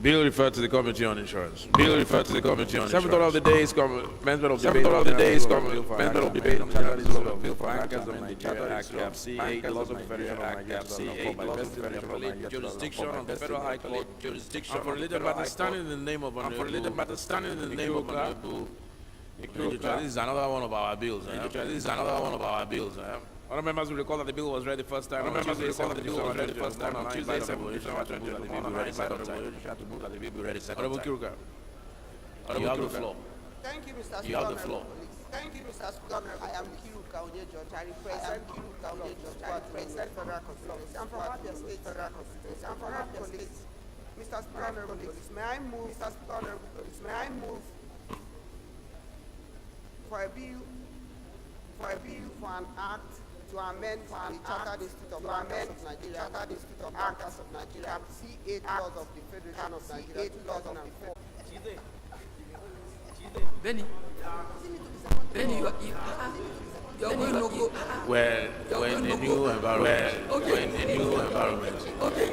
Bill referred to the Committee on Insurance. Bill referred to the Committee on Insurance. 7th of the day is commencement of debate. 7th of the day is commencement of debate on the Bill for Bankers of Nigeria Act, Cap C8, laws of the Federation of Nigeria, C8, laws of the Federation of Nigeria, jurisdiction of the Federal High Court, jurisdiction for related matters standing in the name of Honorable. This is another one of our bills. This is another one of our bills. Other members will recall that the bill was read the first time. On Tuesday, 7th February 2022. Honorable Kiruka, you have the floor. Thank you, Mr. Speaker. You have the floor. Thank you, Mr. Speaker. I am Kiruka Onyejoji. I represent Kiruka Onyejoji. I represent Federal Constituency. I'm from Abia State. Federal Constituency. I'm from Abia State. Mr. Speaker, Honorable Colleagues, may I move? Mr. Speaker, Honorable Colleagues, may I move for a bill for an act to amend the Chartered Institute of Bankers of Nigeria, Chartered Institute of Bankers of Nigeria, C8 laws of the Federation of Nigeria, 2004. Benny, you are going to go. We're in a new environment. We're in a new environment. Okay.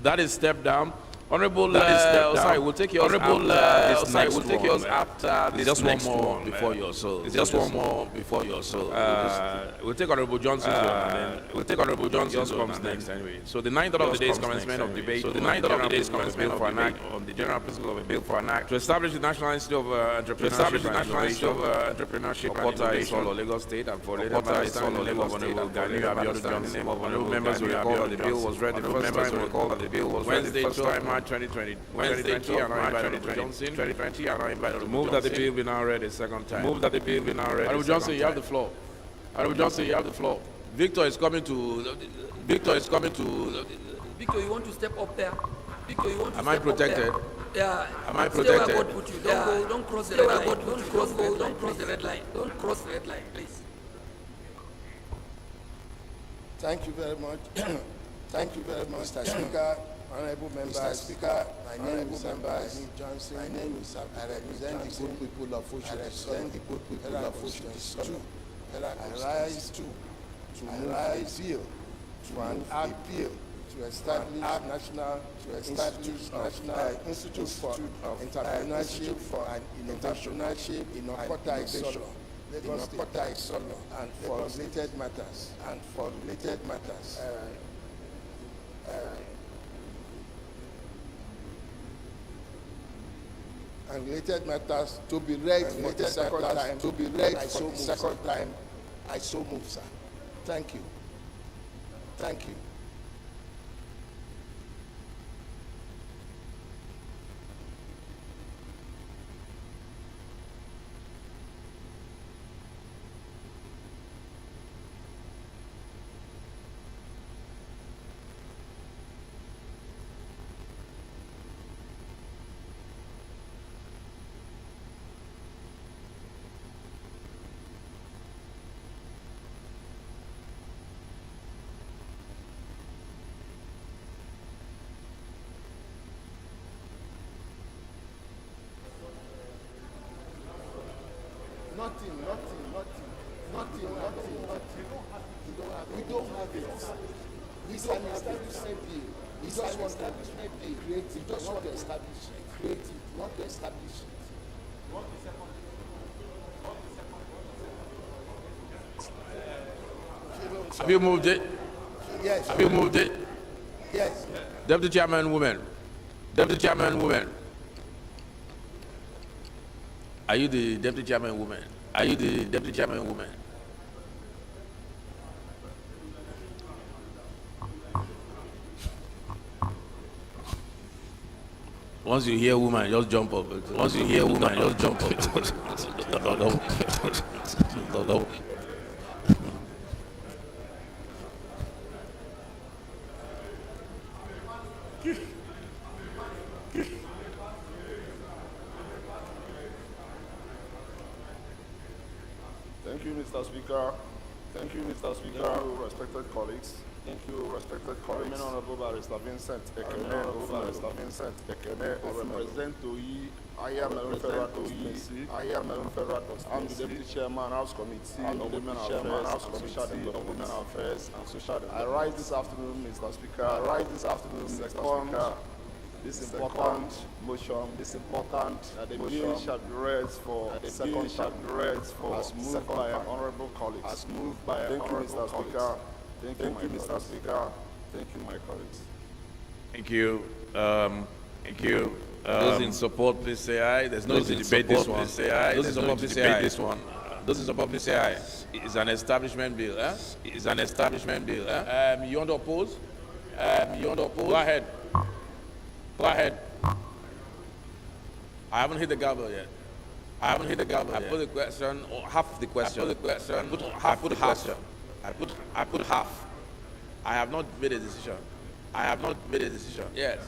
That is step down. Honorable, sorry, we'll take yours after this just next one before your soul. It's just one more before your soul. We'll take Honorable Johnson's one, and then we'll take Honorable Johnson's comes next anyway. So the 9th of the day is commencement of debate. So the 9th of the day is commencement for an act on the general principle of a bill for an act to establish the National Institute of Entrepreneurship and Innovation for Lagos State and for later matters in Lagos State. Honorable members will recall that the bill was read the first time. Wednesday, 12 March 2020, and I invited Johnson. Move that the bill be now read a second time. Honorable Johnson, you have the floor. Victor is coming to. Victor, you want to step up there? Victor, you want to Am I protected? Yeah. Am I protected? God put you. Don't cross the red line. Don't cross the red line. Don't cross the red line, please. Thank you very much. Thank you very much, Mr. Speaker. Honorable members, Mr. Speaker, my name is Johnson. I represent the good people of Ocean. I rise to move a bill to an appeal to establish National Institute for Entrepreneurship and Innovation in Okota Isolo, and for related matters. And related matters to be read for the second time. I so move, sir. Thank you. Nothing. We don't have it. It's an establishment bill. It's just an establishment bill. Creative. Just want to establish it. Creative. Not to establish it. Have you moved it? Yes. Have you moved it? Yes. Deputy Chairman, women. Are you the Deputy Chairman, woman? Once you hear woman, just jump up. No. Thank you, Mr. Speaker. Thank you, Mr. Speaker. Thank you, respected colleagues. Thank you, respected colleagues. Honorable Barrister Vincent Ekene, Honorable Barrister Vincent Ekene, I represent Toyi. I am a federal constituency. I am a federal constituency. I'm the deputy chairman, House Committee, Government Affairs, and Social Development. I rise this afternoon, Mr. Speaker. I rise this afternoon, Mr. Speaker. This important motion, this important that the bill shall be read for the second shall be read for as moved by an honorable colleague. As moved by an honorable Mr. Speaker. Thank you, Mr. Speaker. Thank you, my colleagues. Thank you. Thank you. Those in support, please say aye. There's no need to debate this one. Say aye. Those in support, please say aye. This one. Those in support, please say aye. It's an establishment bill. It's an establishment bill. You want to oppose? You want to oppose? Go ahead. Go ahead. I haven't hit the gavel yet. I haven't hit the gavel yet. I put the question, or half the question. I put the question. I put half. I put half. I have not made a decision. I have not made a decision. Yes.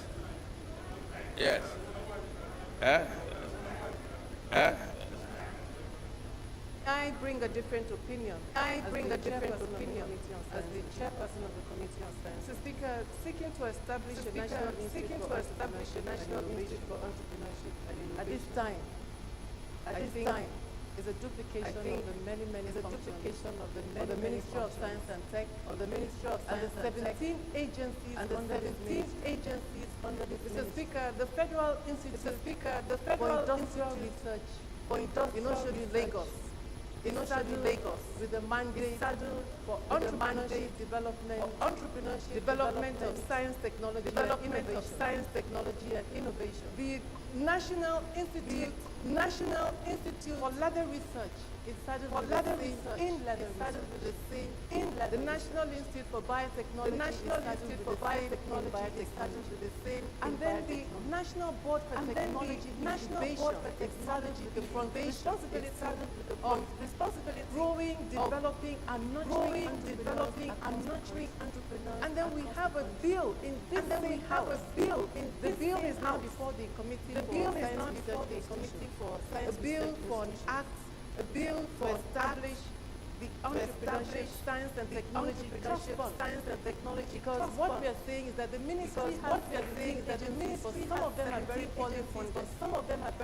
Yes. I bring a different opinion. I bring a different opinion as the chairperson of the Committee on Science. Mr. Speaker, seeking to establish a national institute for entrepreneurship at this time, I think is a duplication of the many functions of the Ministry of Science and Tech, of the Ministry of Science and 17 agencies under this ministry. Mr. Speaker, the Federal Institute for Industrial Research in Oshodi, Lagos. With the mandate for entrepreneurship development of science, technology, and innovation. The National Institute for Leather Research is started with the same. The National Institute for Biotechnology is started with the same. And then the National Board for Technology Innovation is started with the responsibility of growing, developing, and nurturing entrepreneurs. And then we have a bill in this. The bill is now before the Committee for Science. A bill for an act. A bill to establish the entrepreneurship, science and technology because what we are saying is that the ministry has for some of them are very poorly funded,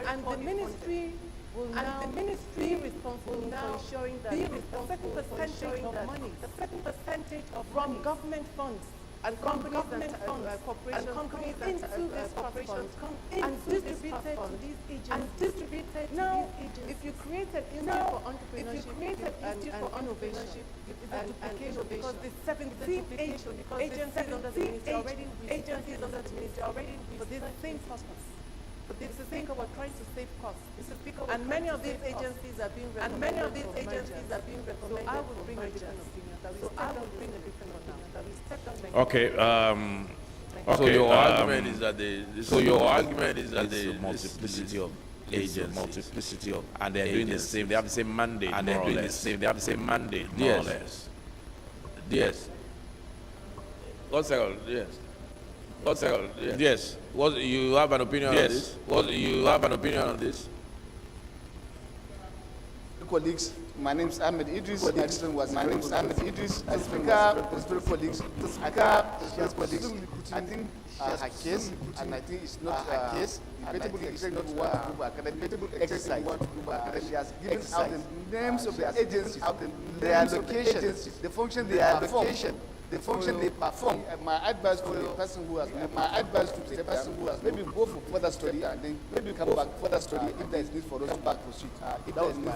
and the ministry will now be responsible for ensuring that a certain percentage of from government funds and companies and corporations into this corporations and distributed to these agencies. Now, if you create an institute for entrepreneurship and innovation, it's a duplication because the 17 agencies under the ministry already for this same purpose. But this is because we're trying to save costs. And many of these agencies are being recommended. So I will bring a different opinion. Okay. So your argument is that the multiplicity of agents, and they're doing the same. They have the same mandate. And they're doing the same. They have the same mandate, more or less. Yes. 1 second. Yes. 1 second. Yes. What you have an opinion on this? What you have an opinion on this? Colleagues, my name is Ahmed Idris. My name is Ahmed Idris. The Speaker, respected colleagues, I think her case, and I think it's not her case. Debatable exercise. She has given out the names of the agencies, their locations, the function they perform. The function they perform. My advice to the person who has, maybe go for further study and then maybe come back further study if there is need for us to back proceed. That would be my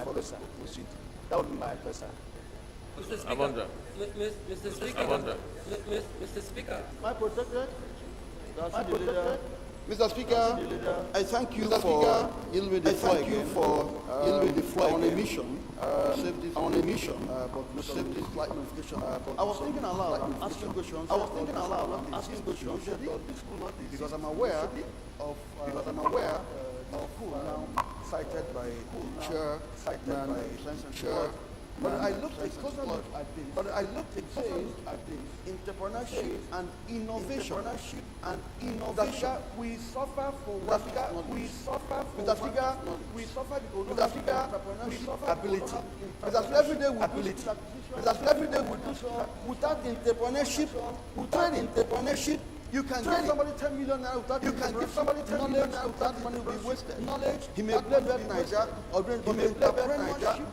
advice. Mr. Speaker. My protected. Mr. Speaker, I thank you for dealing with the floor on a mission. On a mission, but to save this slight notification. I was thinking aloud, asking questions. Because I'm aware of who now cited by chair, But I looked at this. But I looked at this entrepreneurship and innovation. That we suffer for what we suffer for. We suffer because we entrepreneurship ability. Because every day we ability. Because every day we do so without entrepreneurship. You can give somebody 10 million naira without you can give somebody 10 million naira without money will be wasted. Knowledge, he may blame Niger or blame Niger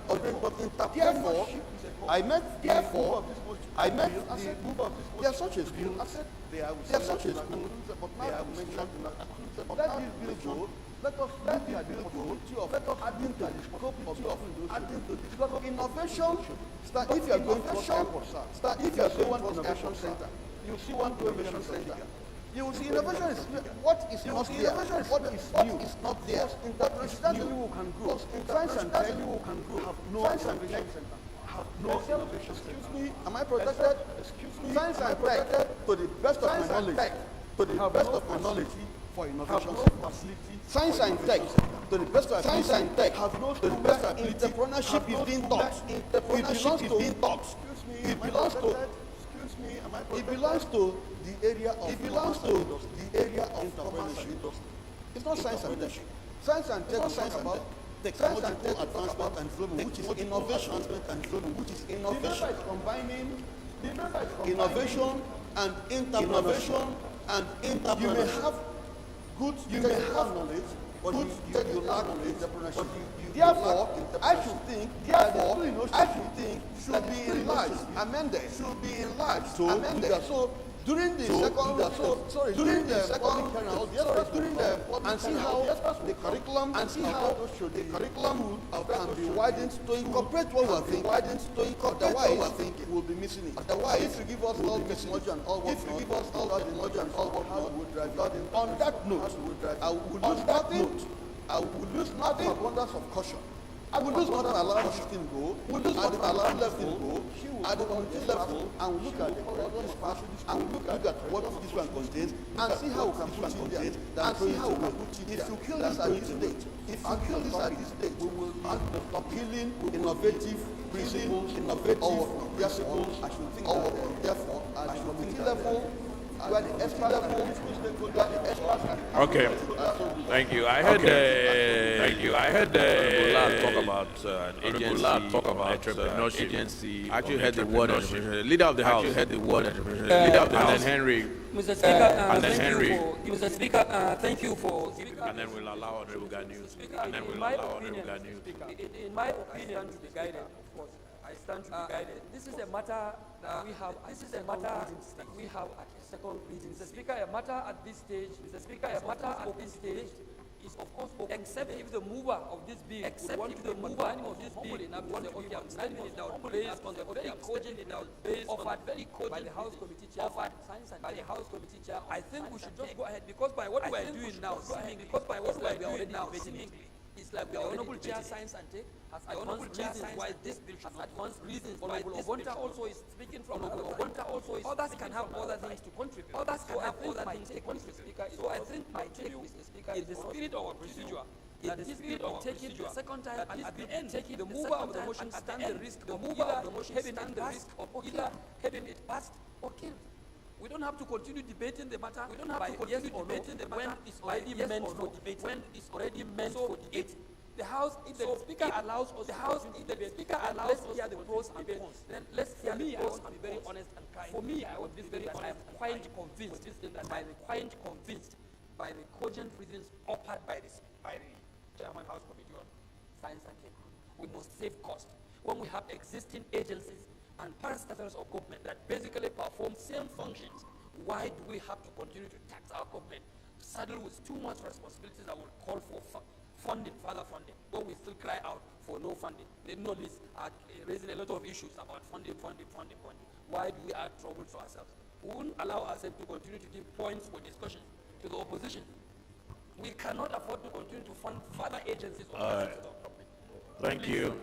or blame therefore, I met the they are such a school. I said they are such a school. But now I mentioned let this bill go. Let us let the possibility of adding to the scope of adding to the because innovation start if you are going to airport, start if you are going to innovation center. You see one innovation center. You will see innovation is what is not there. What is new is not there. Interpretation you can grow. Science and tech you can grow. Have no innovation center. Have no innovation center. Excuse me, am I protected? Excuse me. Science and tech to the best of my knowledge. To the best of my knowledge for innovation facility. Science and tech to the best of science and tech have no to the best of entrepreneurship is being taught. Entrepreneurship is being taught. It belongs to it belongs to the area of entrepreneurship. It's not science and tech. Science and tech is science about technological advancement and development, which is innovation and development, which is innovation. Combining innovation and entrepreneurship. You may have good, you may have knowledge, but you lack entrepreneurship. Therefore, I should think should be enlarged, amended, should be enlarged, so during the during the and see how the curriculum can be widened to incorporate what we are thinking. Otherwise, it will be missing it. Otherwise, if you give us all the knowledge and all what on that note, I would lose nothing abundance of caution. I will lose more than allow this thing go. We'll lose more than allow this thing go. At the community level, and we look at the problems past, and we look at what this one contains, and see how we can put it there, and see how we can put it there. If you kill this at this stage, we will stop killing innovative principles, I should think therefore, at the community level, where the expert level, Okay, thank you. I heard entrepreneurship. Agency. Actually, heard the word entrepreneurship. Leader of the house. Heard the word entrepreneurship. Leader of the house. And then Henry. Mr. Speaker, Mr. Speaker, thank you for. And then we'll allow Honorable Ganu. And then we'll In my allow opinion, Honorable Ganu. in my opinion, to be guided, of course, I stand to be guided. This is a matter that we have. This is a matter that we have at a second reading. Mr. Speaker, a matter at this stage. Mr. Speaker, a matter at this stage is of course open, except if the mover of this bill would want to the mover of this bill in based on the very cogent offered by the House Committee Chair, I think we should just go ahead because by what we are doing now, it's like the Honorable Chair Science and Tech has advanced reasons why this bill should not advanced reasons. Honorable Obonta also is speaking from others can have other things to contribute. Others can have other things to contribute. So I think my take, Mr. Speaker, in the spirit of our procedure, that is spirit of taking the second time and at the end taking the mover of the motion stand the risk, the mover of the motion stand the risk of either having it passed or killed. We don't have to continue debating the matter. We don't have to continue debating the matter when it's already meant for debate. When it's already meant for debate. The House, if the Speaker allows us, if the Speaker allows us hear the pros and cons, then let's hear the pros and be very honest and kind. For me, I would be very honest. I am quite convinced by the cogent reasons offered by the Chairman House Committee on Science and Tech. We must save cost. When we have existing agencies and parastatals of government that basically perform same functions, why do we have to continue to tax our government, saddled with too much responsibilities that will call for further funding, but we still cry out for no funding? The notice are raising a lot of issues about funding. Why do we add trouble to ourselves? We won't allow ourselves to continue to give points for discussion to the opposition. We cannot afford to continue to fund further agencies or parastatals of government. Thank you.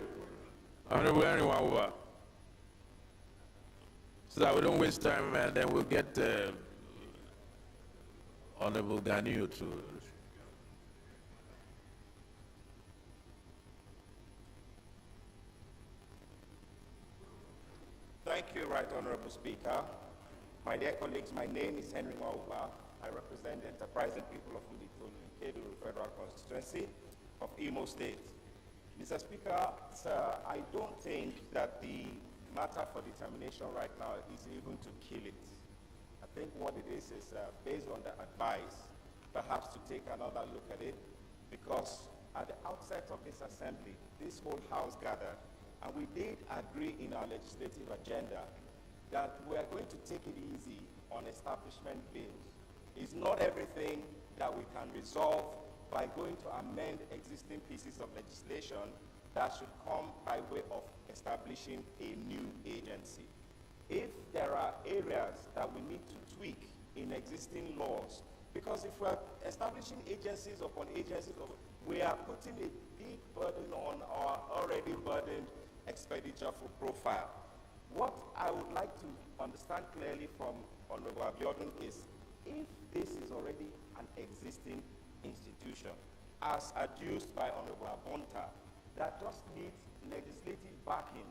Honorable anyone over. So that we don't waste time, and then we'll get Honorable Ganu to. Thank you, Right Honorable Speaker. My dear colleagues, my name is Henry Mauba. I represent the enterprising people of Kedu Federal Constituency of Imo State. Mr. Speaker, sir, I don't think that the matter for determination right now is even to kill it. I think what it is based on the advice, perhaps to take another look at it, because at the outset of this assembly, this whole House gathered, and we did agree in our legislative agenda that we are going to take it easy on establishment bills. It's not everything that we can resolve by going to amend existing pieces of legislation that should come by way of establishing a new agency. If there are areas that we need to tweak in existing laws, because if we're establishing agencies upon agencies, we are putting a big burden on our already burdened expenditure profile. What I would like to understand clearly from Honorable Abiodun is, if this is already an existing institution, as adduced by Honorable Abonta, that just needs legislative backing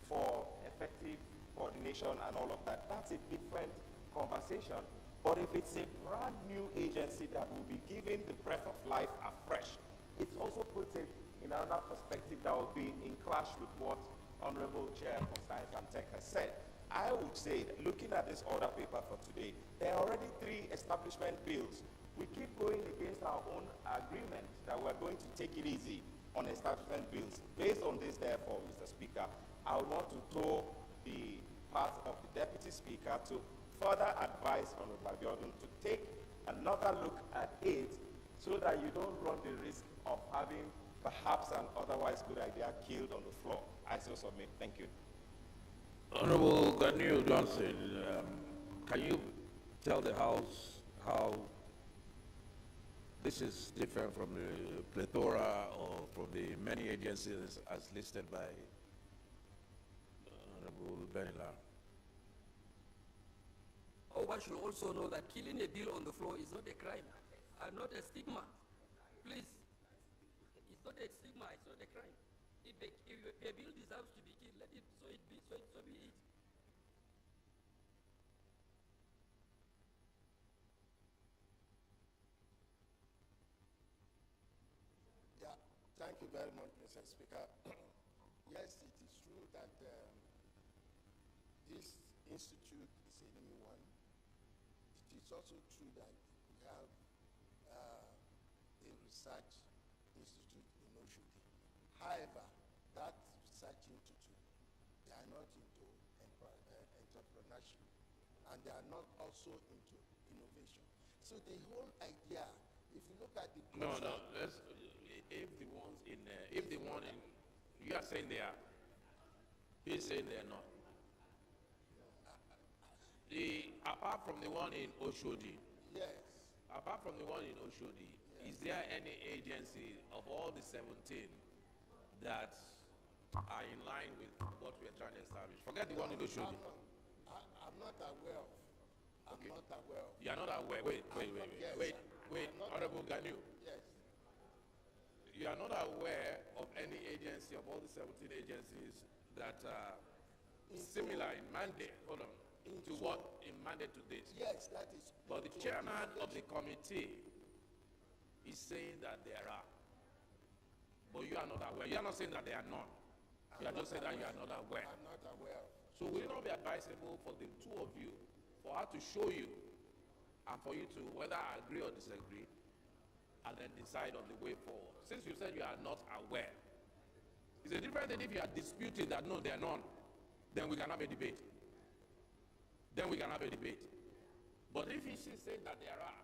for effective coordination and all of that, that's a different conversation. But if it's a brand new agency that will be given the breath of life afresh, it also puts it in another perspective that will be in clash with what Honorable Chair Constance Amtek has said. I would say that looking at this order paper for today, there are already 3 establishment bills. We keep going against our own agreement that we're going to take it easy on establishment bills. Based on this, therefore, Mr. Speaker, I would want to throw the part of the Deputy Speaker to further advise Honorable Abiodun to take another look at it so that you don't run the risk of having perhaps an otherwise good idea killed on the floor. I so submit. Thank you. Honorable Daniel Johnson, can you tell the House how this is different from the plethora or from the many agencies as listed by Honorable Benila? One should also know that killing a bill on the floor is not a crime and not a stigma. Please, it's not a stigma, it's not a crime. If a bill deserves to be killed, let it so it be, so be it. Yeah, thank you very much, Mr. Speaker. Yes, it is true that this institute is a new one. It is also true that we have a research institute in Oshodi. However, that research institute, they are not into entrepreneurship, and they are not also into innovation. So the whole idea, if you look at the No. If the one in, you are saying they are. He's saying they are not. Apart from the one in Oshodi. yes, Apart from the one in Oshodi, is there any agency of all the 17 that are in line with what we are trying to establish? Forget the one in Oshodi. I'm not aware of. I'm not aware of. You are not aware. Wait. Yes, Honorable Ganu. Yes. You are not aware of any agency of all the 17 agencies that are similar in mandate. Hold on. To what in mandate to this? Yes, that is. But the chairman of the committee is saying that there are. But you are not aware. You are not saying that there are none. You are just saying that you are not aware. I'm not aware of. So will it not be advisable for the two of you, for her to show you, and for you to whether agree or disagree, and then decide on the way forward? Since you said you are not aware, it's a different thing if you are disputing that no, there are none, then we can have a debate. But if she said that there are,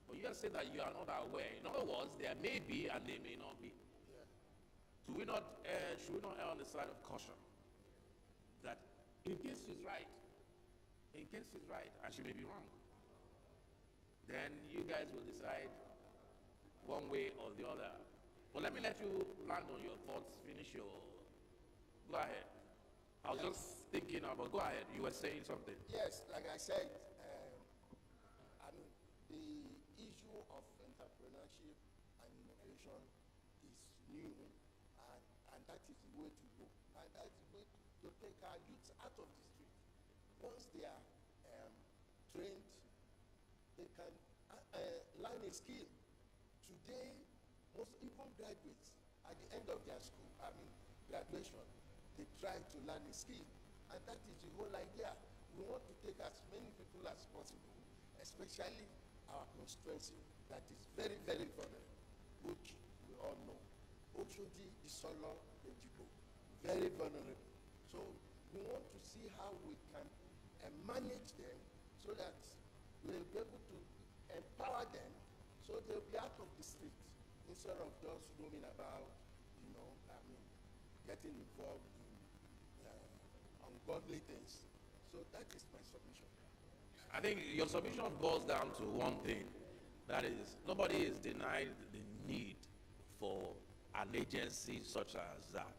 but you are saying that you are not aware, in other words, there may be and they may not be. Should we not err on the side of caution? That in case she's right, and she may be wrong, then you guys will decide one way or the other. But let me let you land on your thoughts, finish your, go ahead. I was just thinking about, go ahead, you were saying something. Yes, like I said, the issue of entrepreneurship and innovation is new, and that is the way to go. And that's the way to take our youth out of the street. once they are trained, they can learn a skill. Today, most even graduates, at the end of their school, graduation, they try to learn a skill. And that is the whole idea. We want to take as many people as possible, especially our constituency that is very, very vulnerable, which we all know. Oshodi, Isolo, Ejibo, very vulnerable. So we want to see how we can manage them so that we'll be able to empower them so they'll be out of the street instead of just roaming about, getting involved in ungodly things. So that is my submission. I think your submission boils down to one thing. That is, nobody is denied the need for an agency such as that.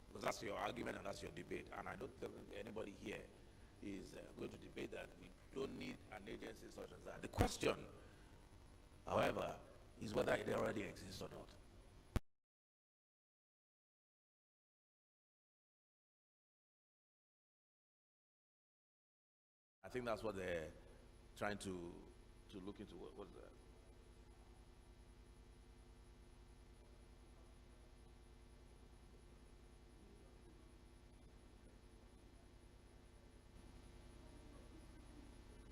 Because that's your argument and that's your debate. And I don't think anybody here is going to debate that we don't need an agency such as that. The question, however, is whether it already exists or not. I think that's what they're trying to look into. What's that?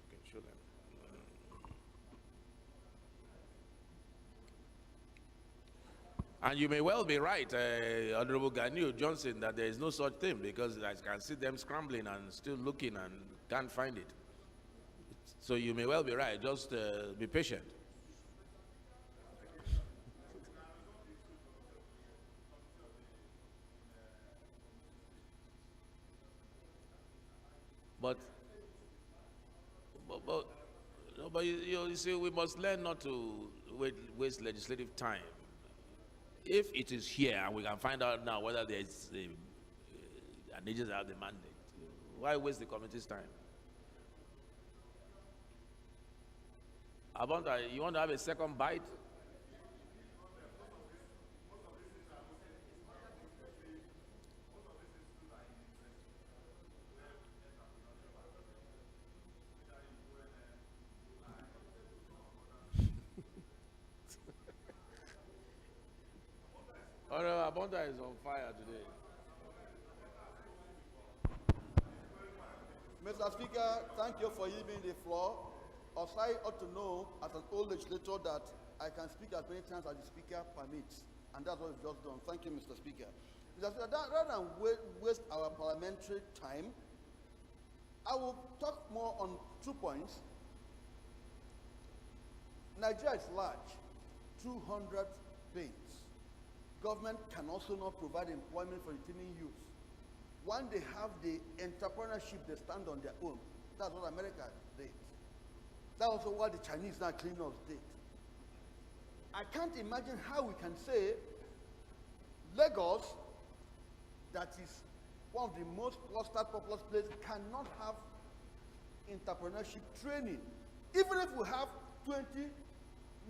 Okay, show them. And you may well be right, Honorable Ganiu Johnson, that there is no such thing, because I can see them scrambling and still looking and can't find it. So you may well be right, just be patient. But you see, we must learn not to waste legislative time. If it is here and we can find out now whether there is an agency that has the mandate, why waste the committee's time? You want to have a second bite? Abonda is on fire today. Mr. Speaker, thank you for giving me the floor. Osai ought to know, as an old legislator, that I can speak as many times as the Speaker permits. And that's what we've just done. Thank you, Mr. Speaker. Mr. Speaker, rather than waste our parliamentary time, I will talk more on 2 points. Nigeria is large, 200 states. Government can also not provide employment for retaining youth. When they have the entrepreneurship, they stand on their own. That's what America did. That's also what the Chinese now clean us did. I can't imagine how we can say Lagos, that is one of the most clustered populous places, cannot have entrepreneurship training. Even if we have 20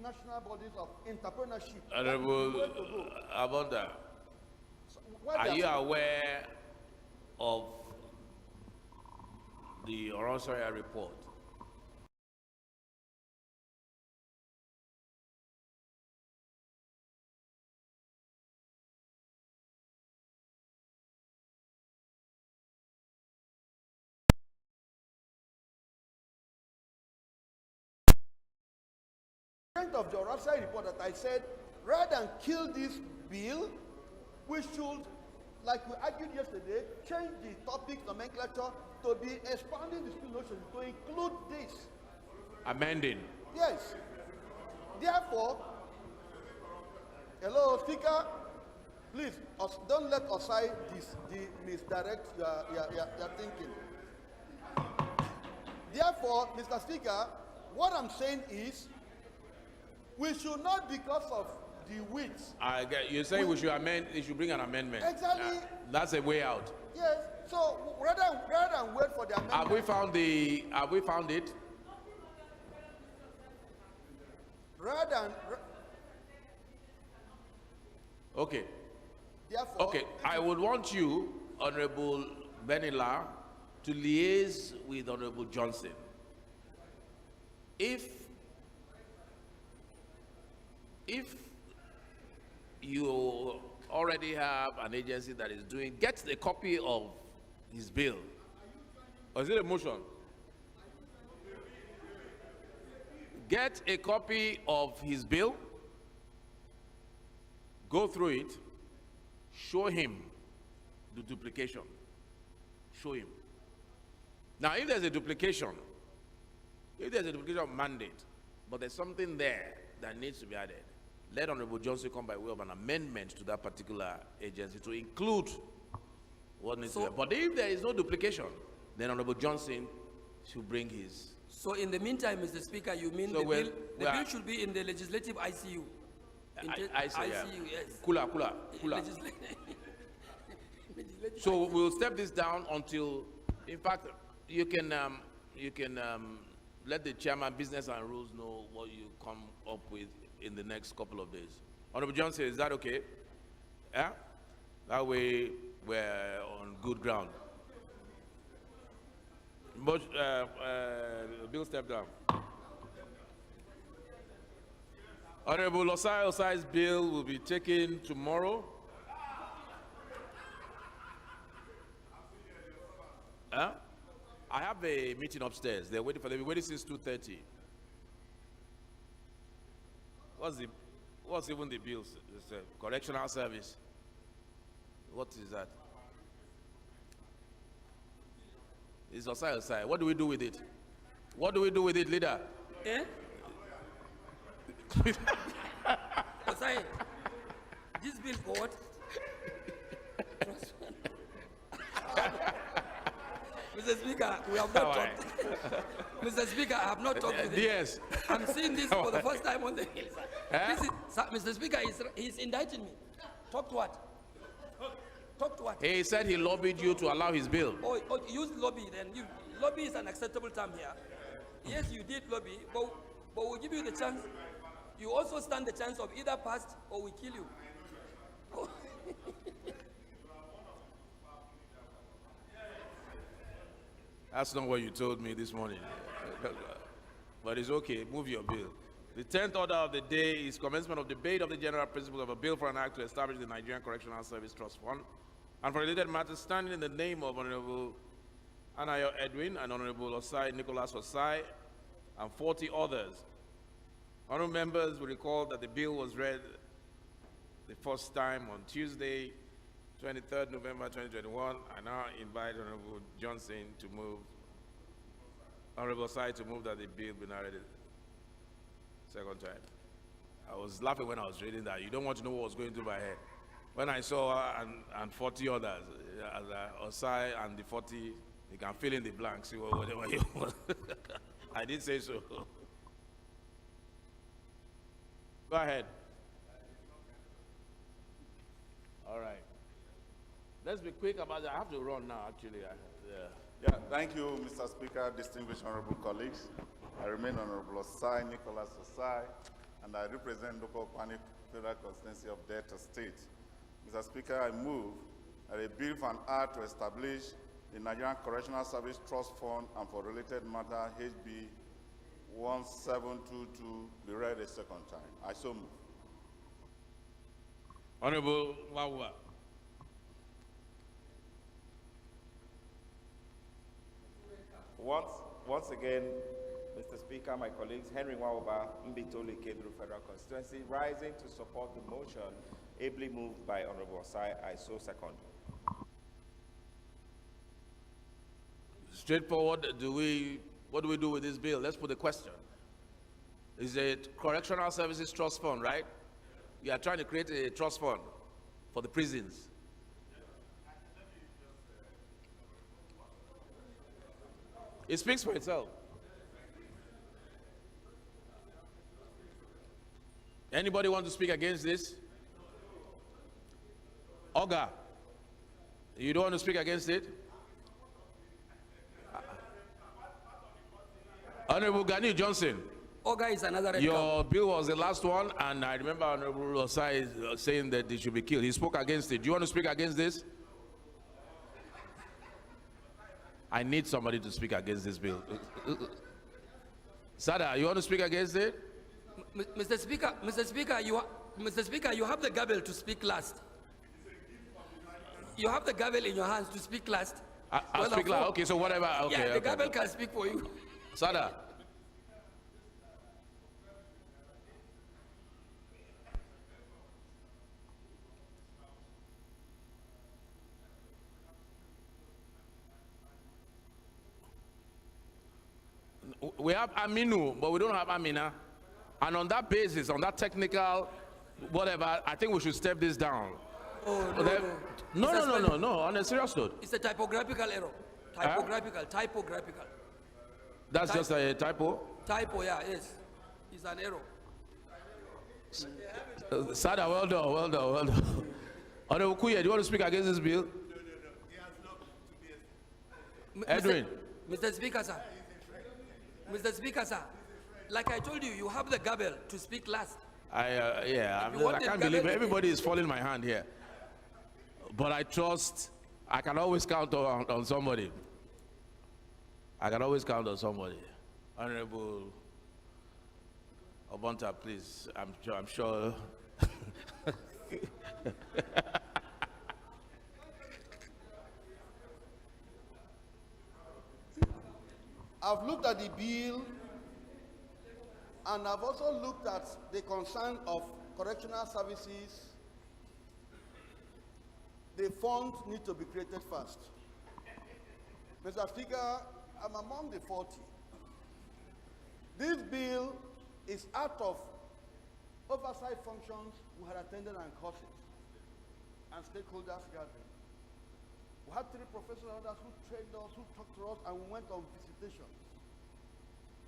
national bodies of entrepreneurship. Honorable Abonda, are you aware of the Orosoya report? Of the Orosoya report that I said, rather than kill this bill, we should, like we argued yesterday, change the topic nomenclature to be expanding the school notion to include this. Amending. Yes. Therefore, hello, Speaker, please don't let Osai misdirect your thinking. Therefore, Mr. Speaker, what I'm saying is, we should not, because of the width. I get you saying we should amend. You should bring an amendment. Exactly. That's a way out. Yes. So rather than wait for the amendment. Have we found the? Have we found it? Rather than. Okay. Therefore. Okay. I would want you, Honorable Benila, to liaise with Honorable Johnson. If you already have an agency that is doing, get a copy of his bill. Or is it a motion? Get a copy of his bill, go through it, show him the duplication. Show him. Now, if there's a duplication mandate, but there's something there that needs to be added, let Honorable Johnson come by way of an amendment to that particular agency to include what needs to be. But if there is no duplication, then Honorable Johnson should bring his. So in the meantime, Mr. Speaker, you mean the bill should be in the legislative ICU? ICU, yeah. yes. Cooler. So we'll step this down until, in fact, you can let the chairman, business and rules, know what you come up with in the next couple of days. Honorable Johnson, is that okay? Yeah? That way we're on good ground. But, Bill, step down. Honorable Osai's bill will be taken tomorrow. Huh? I have a meeting upstairs. They're waiting for them. They've been waiting since 2:30. What's even the bill? It's a correctional service. What is that? It's Osai. What do we do with it? What do we do with it, leader? Eh? Osai, this bill for what? Mr. Speaker, we have not talked. Mr. Speaker, I have not talked with him. Yes. I'm seeing this for the first time on the hill. Mr. Speaker, he's indicting me. Talk to what? Talk to what? He said he lobbied you to allow his bill. Oh, use lobby then. Lobby is an acceptable term here. Yes, you did lobby, but we'll give you the chance. You also stand the chance of either passed or we kill you. That's not what you told me this morning. But it's okay, move your bill. The 10th order of the day is commencement of debate of the general principles of a bill for an act to establish the Nigerian Correctional Service Trust Fund, and for related matters standing in the name of Honorable Anayo Edwin and Honorable Nicholas Osai, and 40 others. Honorable members will recall that the bill was read the first time on Tuesday, 23rd November 2021. I now invite Honorable Johnson to move, Honorable Osai to move that the bill be narrated second time. I was laughing when I was reading that. You don't want to know what was going through my head. When I saw her and 40 others, Osai and the 40, you can fill in the blanks, see whatever you want. I did say so. Go ahead. All right. Let's be quick about that. I have to run now, actually. Yeah, thank you, Mr. Speaker, distinguished honorable colleagues. I remain Honorable Osai, Nicholas Osai, and I represent local Kwani Federal Constituency of Delta State. Mr. Speaker, I move that a bill for an act to establish the Nigerian Correctional Service Trust Fund and for related matter, HB 1722, be read a second time. I so move. Honorable Wawa. Once again, Mr. Speaker, my colleagues, Henry Wauba, Mbitoli Kedru Federal Constituency, rising to support the motion ably moved by Honorable Osai. I so second. Straightforward, what do we do with this bill? Let's put the question. Is it Correctional Services Trust Fund, right? You are trying to create a trust fund for the prisons. It speaks for itself. Anybody want to speak against this? Oga, you don't want to speak against it? Honorable Gani Johnson. Oga is another red Your bill was the last one, and I remember Honorable Osai saying that it should be killed. He spoke against it. Do you want to speak against this? I need somebody to speak against this bill. Sada, you want to speak against it? Mr. Speaker, Mr. Speaker, you have the gavel to speak last. You have the gavel in your hands to speak last. I'll speak last. Okay, so whatever. Okay, yeah, the okay. gavel can speak for you. Sada. We have Aminu, but we don't have Amina. And on that basis, on that technical, whatever, I think we should step this down. Oh, No, on a serious note. It's a typographical error. Typographical. That's just a typo? Typo, yeah, yes. It's an error. Sada, well done. Honorable Kuye, do you want to speak against this bill? Edwin. Mr. Speaker, sir, like I told you, you have the gavel to speak last. I can't believe it. Everybody is following my hand here. But I trust I can always count on somebody. Honorable Obonta, please. I'm sure. I've looked at the bill, and I've also looked at the concern of correctional services. The funds need to be created first. Mr. Speaker, I'm among the 40. This bill is out of oversight functions we had attended and courses and stakeholders gathering. We had 3 professional elders who trained us, who talked to us, and we went on visitations.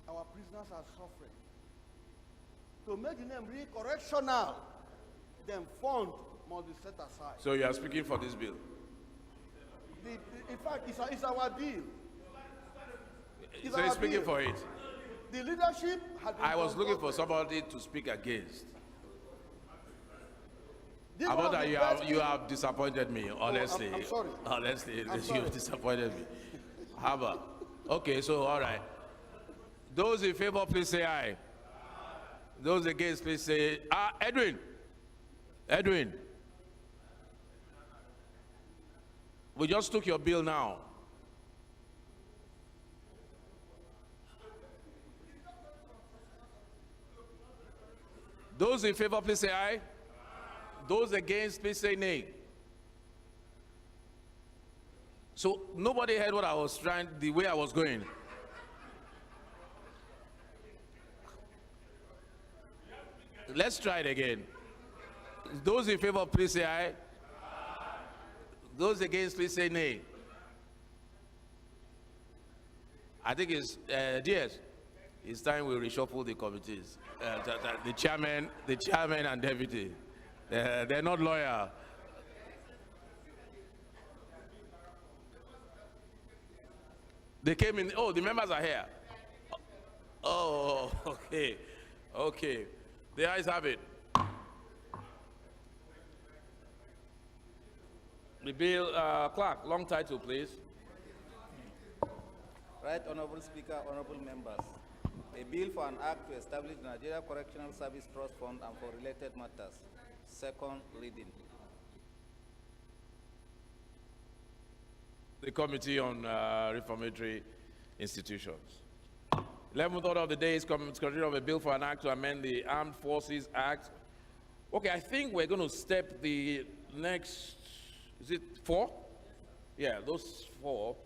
Our prisoners are suffering. To make the name re-correctional, then fund must be set aside. So you are speaking for this bill? In fact, it's our bill. So you're speaking for it? The leadership had been I was looking for somebody to speak against. About that, you have disappointed me, honestly. I'm sorry. Honestly, you've disappointed me. How about? Okay, so all right. Those in favor, please say aye. Those against, please say Edwin. We just took your bill now. Those in favor, please say aye. Those against, please say nay. So nobody heard what I was trying, the way I was going. Let's try it again. Those in favor, please say aye. Those against, please say nay. I think it's yes. It's time we reshuffle the committees. The chairman and deputy. They're not loyal. They came in. Oh, the members are here. Oh, okay. The ayes have it. The bill, clerk, long title, please. Right Honorable Speaker, honorable members. A bill for an act to establish the Nigeria Correctional Service Trust Fund and for related matters. Second reading. The Committee on Reformatory Institutions. 11th order of the day is consideration of a bill for an act to amend the Armed Forces Act. Okay, I think we're going to step the next, is it 4? Yeah, those 4.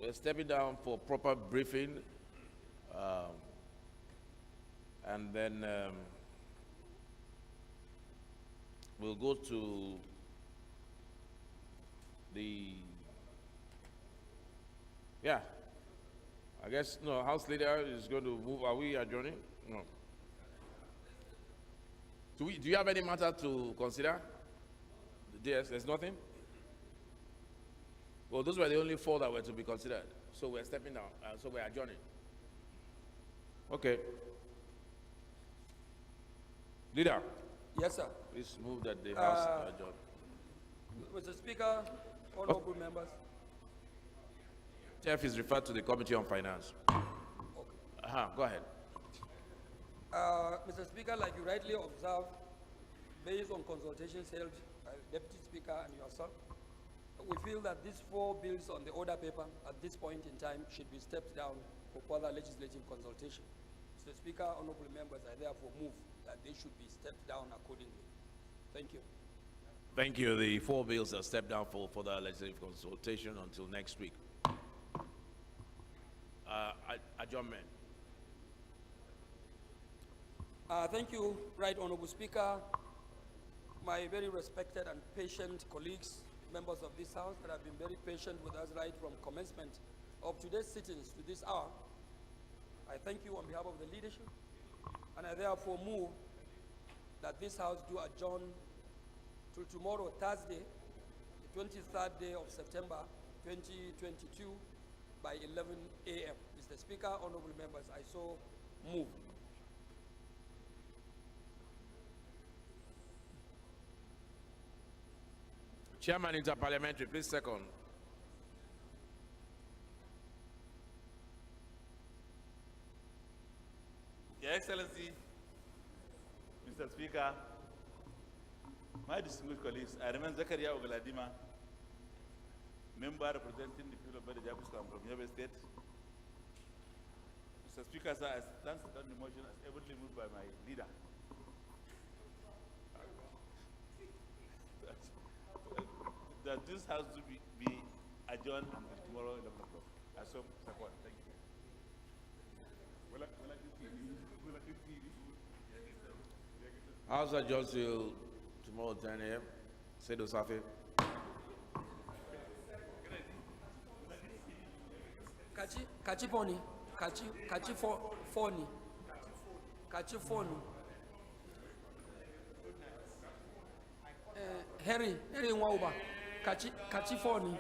We're stepping down for proper briefing. And then we'll go to the, I guess, no, House Leader is going to move. Are we adjourning? No. Do you have any matter to consider? Yes, there's nothing? Well, those were the only 4 that were to be considered. So we're stepping down. So we're adjourning. Okay. Leader. Yes, sir. Please move that the House adjourn. Mr. Speaker, honorable members. TF is referred to the Committee on Finance. Go ahead. Mr. Speaker, like you rightly observed, based on consultations held by the Deputy Speaker and yourself, we feel that these 4 bills on the order paper at this point in time should be stepped down for further legislative consultation. Mr. Speaker, honorable members, I therefore move that they should be stepped down accordingly. Thank you. Thank you. The 4 bills are stepped down for further legislative consultation until next week. Adjournment. Thank you, Right Honorable Speaker. My very respected and patient colleagues, members of this House that have been very patient with us right from commencement of today's sittings to this hour, I thank you on behalf of the leadership, and I therefore move that this House do adjourn till tomorrow, Thursday, the 23rd day of September 2022 by 11 a.m. Mr. Speaker, honorable members, I so move. Chairman Interparliamentary, please second. Your Excellency, Mr. Speaker, my distinguished colleagues, I remain Zakaria Ogaladima, member representing the people of Badajabustan from Yobe State. Mr. Speaker, sir, I stand to the motion as ably moved by my leader. That this House to be adjourned until tomorrow 11 o'clock. I so support. Thank you. House adjourned till tomorrow 10 a.m. Say those Safi. Kachi phone, kachi phone. Harry Nwauba, kachi phone.